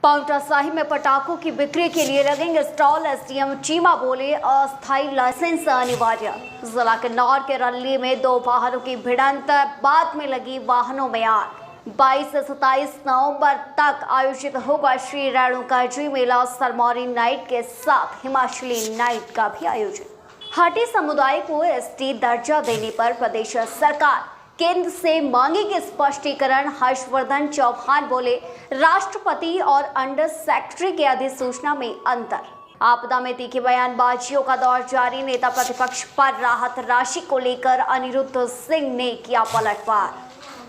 पाउंटा साहिब में पटाखों की बिक्री के लिए लगेंगे स्टॉल। एसडीएम चीमा बोले अस्थायी लाइसेंस अनिवार्य। जिला किन्नौर के रल्ली में 2 वाहनों की भिड़ंत, बाद में लगी वाहनों में आग। 22 से 27 नवंबर तक आयोजित होगा श्री रेणुका जी मेला। सरमौरी नाइट के साथ हिमाचली नाइट का भी आयोजन। हाटी समुदाय को एसटी दर्जा देने पर प्रदेश सरकार केंद्र से मांगेगी स्पष्टीकरण। हर्षवर्धन चौहान बोले राष्ट्रपति और अंडर सेक्रेटरी की अधिसूचना में अंतर। आपदा में तीखी बयानबाजियों का दौर जारी। नेता प्रतिपक्ष पर राहत राशि को लेकर अनिरुद्ध सिंह ने किया पलटवार।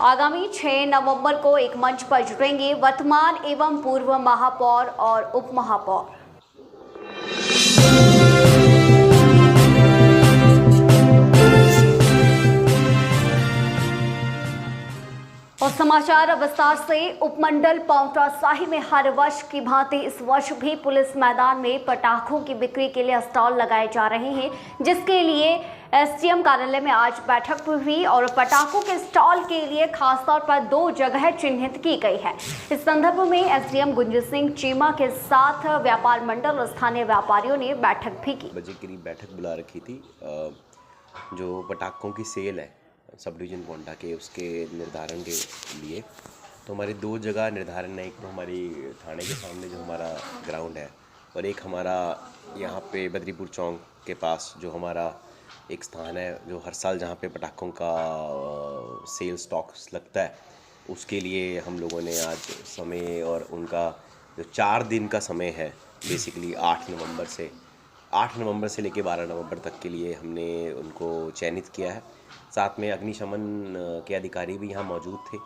आगामी 6 नवंबर को एक मंच पर जुड़ेंगे वर्तमान एवं पूर्व महापौर और उप महापौर। और समाचार विस्तार से। उपमंडल पाउंटा साहिब में हर वर्ष की भांति इस वर्ष भी पुलिस मैदान में पटाखों की बिक्री के लिए स्टॉल लगाए जा रहे हैं, जिसके लिए एसडीएम कार्यालय में आज बैठक हुई और पटाखों के स्टॉल के लिए खासतौर पर 2 जगह चिन्हित की गई है। इस संदर्भ में एसडीएम गुंजन सिंह चीमा के साथ व्यापार मंडल और स्थानीय व्यापारियों ने बैठक भी की। बजे करीब बैठक बुला रखी थी। जो पटाखों की सेल है सब डिवीज़न पाउंटा के, उसके निर्धारण के लिए तो हमारी 2 जगह निर्धारण है। एक तो हमारी थाने के सामने जो हमारा ग्राउंड है, और एक हमारा यहाँ पे बद्रीपुर चौक के पास जो हमारा एक स्थान है, जो हर साल जहाँ पे पटाखों का सेल स्टॉक्स लगता है, उसके लिए हम लोगों ने आज समय और उनका जो 4 दिन का समय है, बेसिकली 8 नवंबर से लेके 12 नवंबर तक के लिए हमने उनको चयनित किया है। साथ में अग्निशमन के अधिकारी भी यहाँ मौजूद थे।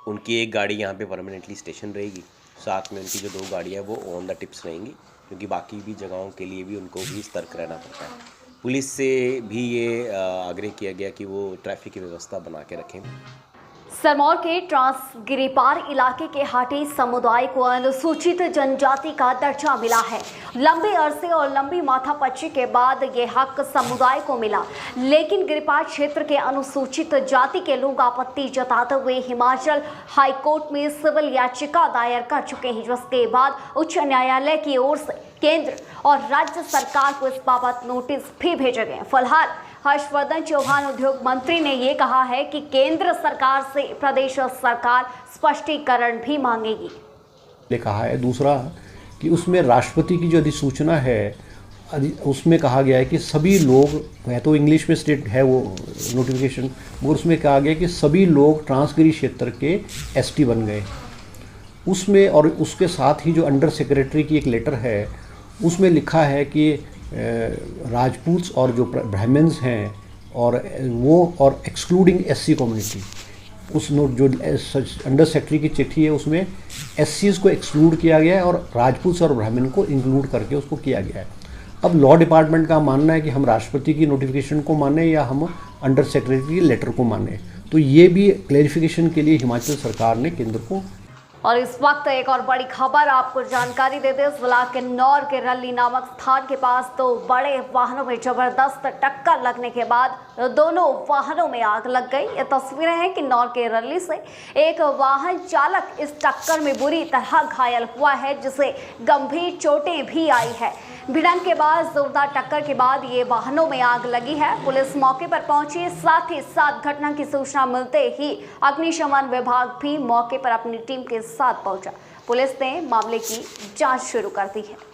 उनकी एक गाड़ी यहाँ पे परमानेंटली स्टेशन रहेगी। साथ में उनकी जो 2 गाड़ियाँ वो ऑन द टिप्स रहेंगी, क्योंकि बाकी भी जगहों के लिए भी उनको भी सतर्क रहना पड़ता है। पुलिस से भी ये आग्रह किया गया कि वो ट्रैफिक की व्यवस्था बना के रखें। सिरमौर के ट्रांसगिरिपार इलाके के हाटी समुदाय को अनुसूचित जनजाति का दर्जा मिला है। लंबे अरसे और लंबी माथापच्ची के बाद ये हक समुदाय को मिला, लेकिन गिरिपार क्षेत्र के अनुसूचित जाति के लोग आपत्ति जताते हुए हिमाचल हाईकोर्ट में सिविल याचिका दायर कर चुके हैं, जिसके बाद उच्च न्यायालय की ओर से केंद्र और राज्य सरकार को इस बाबत नोटिस भी भेजे गए। फिलहाल हर्षवर्धन चौहान उद्योग मंत्री ने ये कहा है कि केंद्र सरकार से प्रदेश सरकार स्पष्टीकरण भी मांगेगी। कहा है दूसरा कि उसमें राष्ट्रपति की जो अधिसूचना है, उसमें कहा गया है कि सभी लोग, मैं तो इंग्लिश में स्टेट है वो नोटिफिकेशन, मगर उसमें कहा गया कि सभी लोग ट्रांसगिरी क्षेत्र के एसटी बन गए उसमें। और उसके साथ ही जो अंडर सेक्रेटरी की एक लेटर है, उसमें लिखा है कि राजपूत और जो ब्राह्मण्स हैं और वो और एक्सक्लूडिंग एससी कम्युनिटी, उस नोट जो अंडर सेक्रेटरी की चिट्ठी है उसमें एससीज को एक्सक्लूड किया गया है और राजपूत और ब्राह्मण को इंक्लूड करके उसको किया गया है। अब लॉ डिपार्टमेंट का मानना है कि हम राष्ट्रपति की नोटिफिकेशन को माने या हम अंडर सेक्रेटरी की लेटर को माने। तो ये भी क्लैरिफिकेशन के लिए हिमाचल सरकार ने केंद्र को। और इस वक्त एक और बड़ी खबर आपको जानकारी देते हैं। जिला किन्नौर के रल्ली नामक स्थान के पास 2 बड़े वाहनों में जबरदस्त टक्कर लगने के बाद दोनों वाहनों में आग लग गई। ये तस्वीरें हैं किन्नौर के रल्ली से। एक वाहन चालक इस टक्कर में बुरी तरह घायल हुआ है, जिसे गंभीर चोटें भी आई है। भिड़ंत के बाद जोरदार टक्कर के बाद ये वाहनों में आग लगी है। पुलिस मौके पर पहुंची, साथ ही साथ घटना की सूचना मिलते ही अग्निशमन विभाग भी मौके पर अपनी टीम के साथ पहुंचा। पुलिस ने मामले की जांच शुरू कर दी है।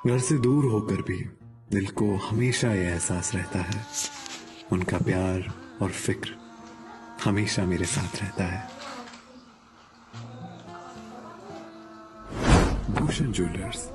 घर से दूर होकर भी दिल को हमेशा यह एहसास रहता है, उनका प्यार और फिक्र हमेशा मेरे साथ रहता है। भूषण ज्वेलर्स,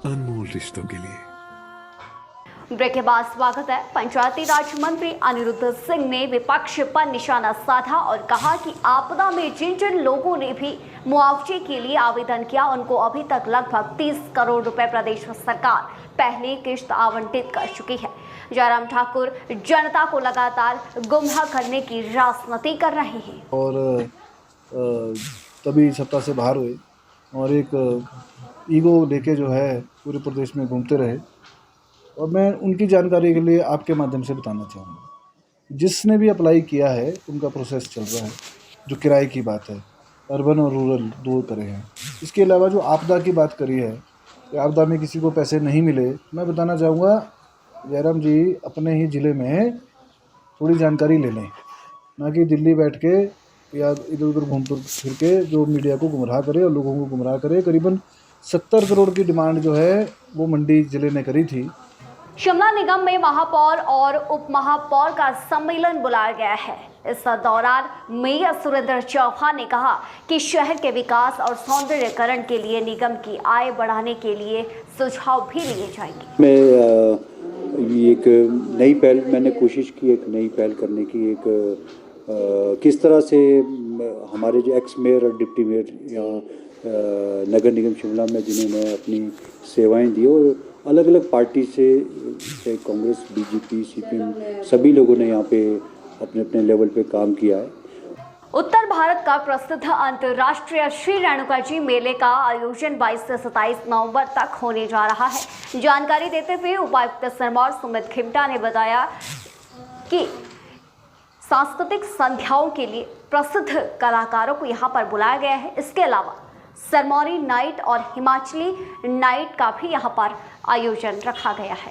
अनमोल रिश्तों के लिए। ब्रेक के बाद स्वागत है। पंचायती राज मंत्री अनिरुद्ध सिंह ने विपक्ष पर निशाना साधा और कहा कि आपदा में जिन जिन लोगों ने भी मुआवजे के लिए आवेदन किया उनको अभी तक लगभग 30 करोड़ रुपए प्रदेश सरकार पहली किश्त आवंटित कर चुकी है। जयराम ठाकुर जनता को लगातार गुमराह करने की राजनीति कर रहे हैं और तभी सत्ता से बाहर हुए और एक ईगो लेके जो है पूरे प्रदेश में घूमते रहे। और मैं उनकी जानकारी के लिए आपके माध्यम से बताना चाहूँगा, जिसने भी अप्लाई किया है उनका प्रोसेस चल रहा है। जो किराए की बात है, अर्बन और रूरल दो करे हैं। इसके अलावा जो आपदा की बात करी है कि आपदा में किसी को पैसे नहीं मिले, मैं बताना चाहूँगा जयराम जी अपने ही ज़िले में थोड़ी जानकारी ले लें, ना कि दिल्ली बैठ के या इधर उधर घूम फिर के जो मीडिया को गुमराह करे और लोगों को गुमराह करे। करीबन 70 करोड़ की डिमांड जो है वो मंडी ज़िले ने करी थी। शिमला निगम में महापौर और उप महापौर का सम्मेलन बुलाया गया है। इस दौरान मेयर सुरेंद्र चौहान ने कहा कि शहर के विकास और सौंदर्यीकरण के लिए निगम की आय बढ़ाने के लिए सुझाव भी लिए जाएंगे। मैं एक नई पहल मैंने कोशिश की, एक नई पहल करने की, एक किस तरह से हमारे जो एक्स मेयर और डिप्टी मेयर या नगर निगम शिमला में जिन्होंने अपनी सेवाएं दी और अलग अलग पार्टी से कांग्रेस, बीजेपी, सीपीएम सभी लोगों ने यहाँ पे अपने अपने लेवल पे काम किया है। उत्तर भारत का प्रसिद्ध अंतर्राष्ट्रीय श्री रेणुका जी मेले का आयोजन 22 से 27 नवंबर तक होने जा रहा है। जानकारी देते हुए उपायुक्त सिरमौर सुमित खिमटा ने बताया कि सांस्कृतिक संध्याओं के लिए प्रसिद्ध कलाकारों को यहाँ पर बुलाया गया है। इसके अलावा सरमौरी नाइट और हिमाचली नाइट का भी यहाँ पर आयोजन रखा गया है।